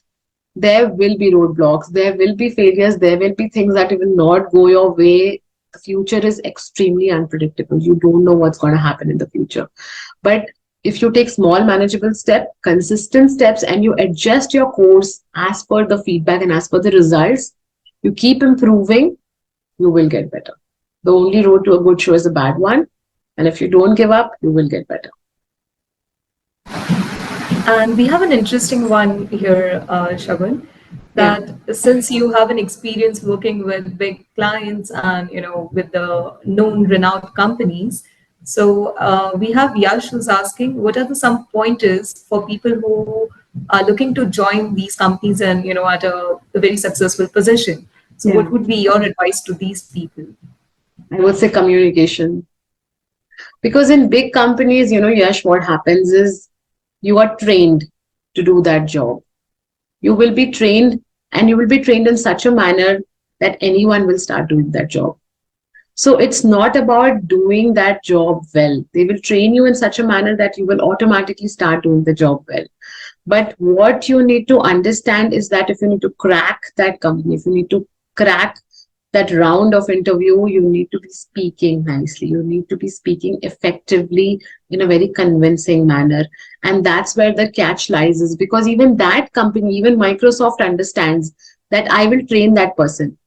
there will be roadblocks, there will be failures, there will be things that will not go your way. The future is extremely unpredictable. You don't know what's going to happen in the future. But if you take small, manageable steps, consistent steps, and you adjust your course as per the feedback and as per the results, you keep improving, you will get better. The only road to a good show is a bad one. And if you don't give up, you will get better. And we have an interesting one here, Shagun, Yeah. that since you have an experience working with big clients and with the known renowned companies, so we have Yash who's asking, what are the some pointers for people who are looking to join these companies and at a very successful position? So Yeah. what would be your advice to these people? I would say communication. Because in big companies, Yash, what happens is you are trained to do that job. You will be trained, and you will be trained in such a manner that anyone will start doing that job. So it's not about doing that job well. They will train you in such a manner that you will automatically start doing the job well. But what you need to understand is that if you need to crack that company, if you need to crack that round of interview, you need to be speaking nicely. You need to be speaking effectively in a very convincing manner. And that's where the catch lies, is because even that company, even Microsoft understands that I will train that person.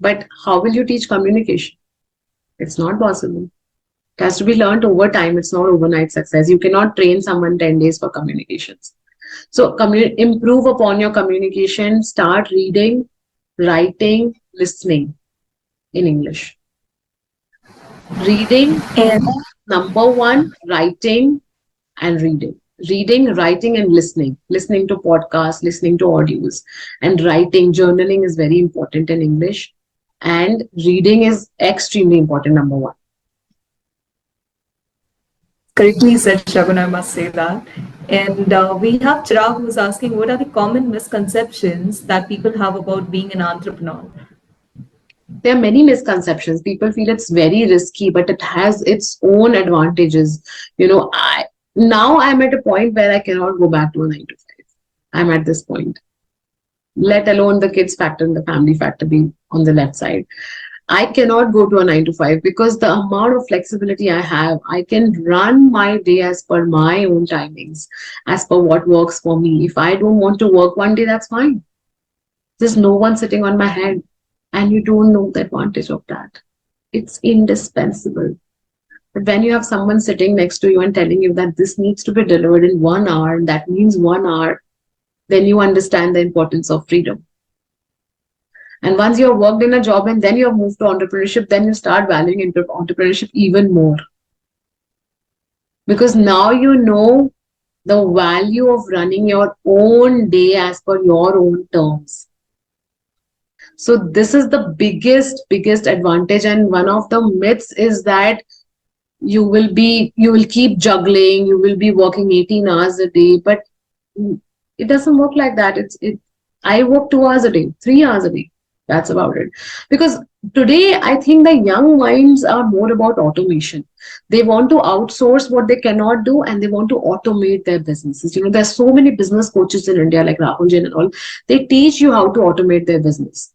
But how will you teach communication? It's not possible. It has to be learned over time. It's not overnight success. You cannot train someone 10 days for communications. So improve upon your communication. Start reading, writing, listening in English. Reading, And number one, writing and reading. Reading, writing, and listening. Listening to podcasts, listening to audios, and writing. Journaling is very important in English. And reading is extremely important, number one. correctly said, Shagun, I must say that. And we have Chirag who's asking, what are the common misconceptions that people have about being an entrepreneur? There are many misconceptions. People feel it's very risky, but it has its own advantages. I'm at a point where I cannot go back to a 9 to 5. I'm at this point, let alone the kids factor and the family factor being on the left side. I cannot go to a 9 to 5 because the amount of flexibility I have, I can run my day as per my own timings, as per what works for me. If I don't want to work one day, that's fine. There's no one sitting on my head, and you don't know the advantage of that. It's indispensable. But when you have someone sitting next to you and telling you that this needs to be delivered in 1 hour, that means 1 hour, then you understand the importance of freedom. And once you have worked in a job and then you have moved to entrepreneurship, then you start valuing entrepreneurship even more. Because now you know the value of running your own day as per your own terms. So this is the biggest advantage. And one of the myths is that you will keep juggling, you will be working 18 hours a day, but it doesn't work like that. I work 2 hours a day, 3 hours a day. That's about it. Because today I think the young minds are more about automation. They want to outsource what they cannot do, and they want to automate their businesses. There's so many business coaches in India like Rahul Jain and all. They teach you how to automate their business.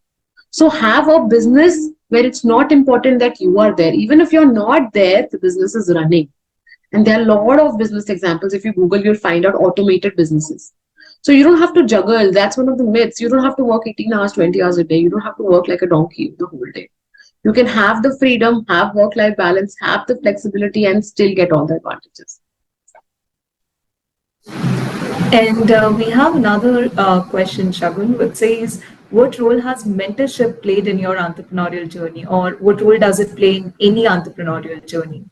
So have a business where it's not important that you are there. Even if you're not there, the business is running. And there are a lot of business examples. If you Google, you'll find out automated businesses. So you don't have to juggle. That's one of the myths. You don't have to work 18 hours, 20 hours a day. You don't have to work like a donkey the whole day. You can have the freedom, have work-life balance, have the flexibility, and still get all the advantages. And we have another question, Shagun, which says, what role has mentorship played in your entrepreneurial journey, or what role does it play in any entrepreneurial journey?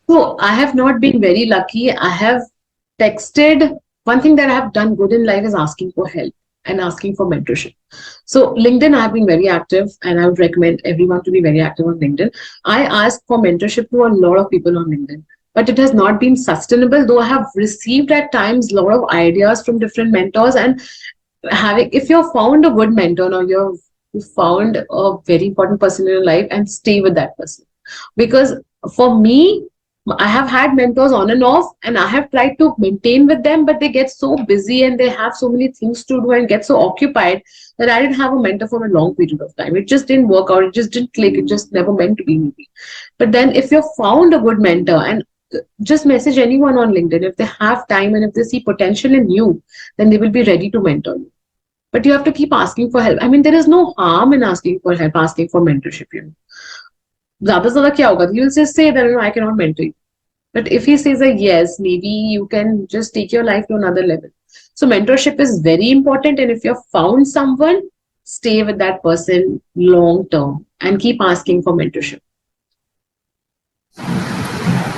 So I have not been very lucky. I have texted. One thing that I have done good in life is asking for help. and asking for mentorship. So LinkedIn, I have been very active, and I would recommend everyone to be very active on LinkedIn. I ask for mentorship to a lot of people on LinkedIn, but it has not been sustainable, though I have received at times a lot of ideas from different mentors. And having, if you've found a good mentor, or you found a very important person in your life, and stay with that person. Because for me, I have had mentors on and off, and I have tried to maintain with them, but they get so busy and they have so many things to do and get so occupied that I didn't have a mentor for a long period of time. It just didn't work out. It just didn't click. It just never meant to be me. But then, if you've found a good mentor, and just message anyone on LinkedIn, if they have time and if they see potential in you, then they will be ready to mentor you. But you have to keep asking for help. I mean, there is no harm in asking for help, asking for mentorship. ज़्यादा से ज़्यादा क्या होगा? You'll just say that, I cannot mentor you. But if he says a yes, maybe you can just take your life to another level. So mentorship is very important. And if you've found someone, stay with that person long term and keep asking for mentorship.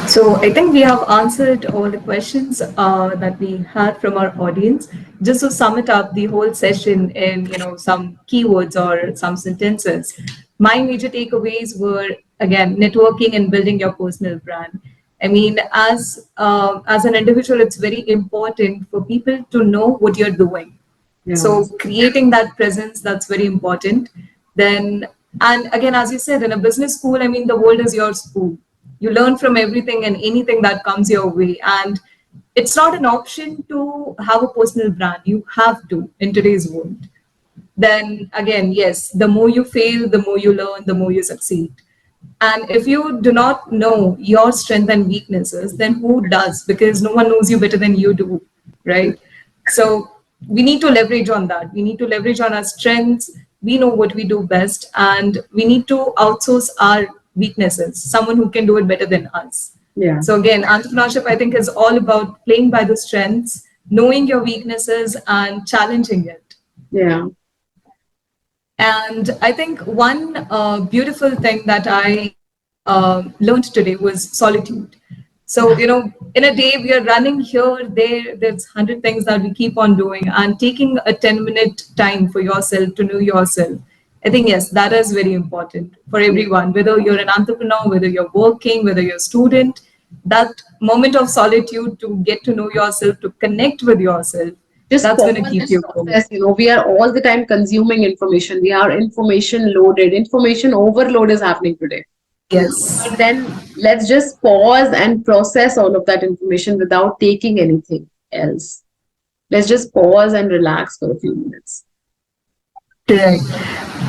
So I think we have answered all the questions that we had from our audience. Just to sum it up, the whole session in some keywords or some sentences, my major takeaways were again networking and building your personal brand. I mean, as an individual, it's very important for people to know what you're doing. Yeah. So creating that presence, that's very important. Then, and again, as you said, in a business school, I mean, the world is your school. You learn from everything and anything that comes your way. And it's not an option to have a personal brand. You have to in today's world. Then again, yes, the more you fail, the more you learn, the more you succeed. And if you do not know your strengths and weaknesses, then who does? Because no one knows you better than you do, right? So we need to leverage on that. We need to leverage on our strengths. We know what we do best, and we need to outsource our weaknesses, someone who can do it better than us. Yeah. So again, entrepreneurship, I think, is all about playing by the strengths, knowing your weaknesses, and challenging it. Yeah. And I think one beautiful thing that I learned today was solitude. So, in a day we are running here, there's 100 things that we keep on doing, and taking a 10-minute time for yourself to know yourself. I think, yes, that is very important for everyone, whether you're an entrepreneur, whether you're working, whether you're a student, that moment of solitude to get to know yourself, to connect with yourself, Just that's going to pause keep and you going. process. We are all the time consuming information. We are information loaded. Information overload is happening today. Yes. But then let's just pause and process all of that information without taking anything else. Let's just pause and relax for a few minutes. Correct.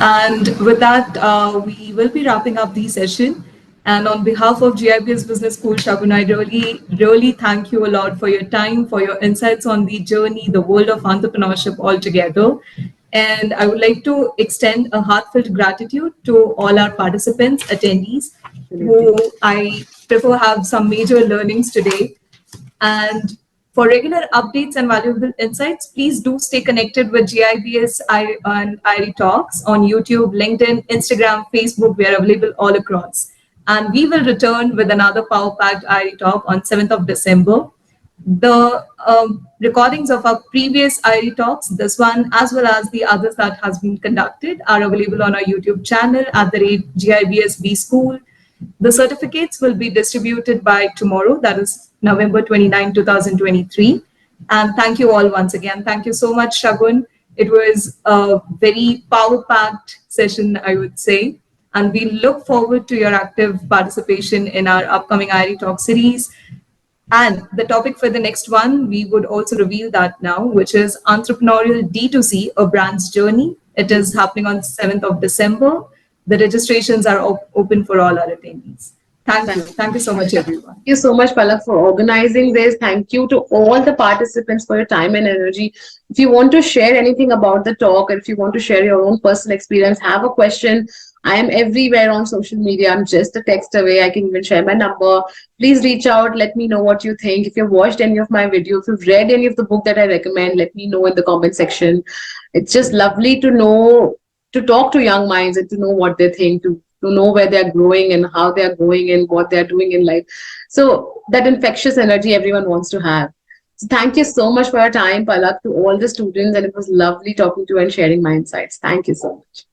And with that, we will be wrapping up the session. And on behalf of GIBS Business School, Shagun, I really, really thank you a lot for your time, for your insights on the journey, the world of entrepreneurship altogether. And I would like to extend a heartfelt gratitude to all our participants, attendees, who I prefer have some major learnings today. And for regular updates and valuable insights, please do stay connected with GIBS and IRE Talks on YouTube, LinkedIn, Instagram, Facebook. We are available all across. And we will return with another power-packed IRE Talk on 7th of December. The recordings of our previous IRE Talks, this one as well as the others that has been conducted, are available on our YouTube channel at the rate GIBS BSchool. The certificates will be distributed by tomorrow, that is November 29, 2023. And thank you all once again. Thank you so much, Shagun. It was a very power-packed session, I would say. And we look forward to your active participation in our upcoming IRE Talk series. And the topic for the next one, we would also reveal that now, which is Entrepreneurial D2C, a brand's journey. It is happening on 7th of December. The registrations are open for all our attendees. Thank you. Thank you so much, everyone. Thank you so much, Palak, for organizing this. Thank you to all the participants for your time and energy. If you want to share anything about the talk, or if you want to share your own personal experience, have a question, I am everywhere on social media. I'm just a text away. I can even share my number. Please reach out. Let me know what you think. If you've watched any of my videos, if you've read any of the book that I recommend, let me know in the comment section. It's just lovely to know, to talk to young minds and to know what they think, to know where they're growing and how they're going and what they're doing in life. So that infectious energy everyone wants to have. So thank you so much for your time, Palak, to all the students, and it was lovely talking to you and sharing my insights. Thank you so much.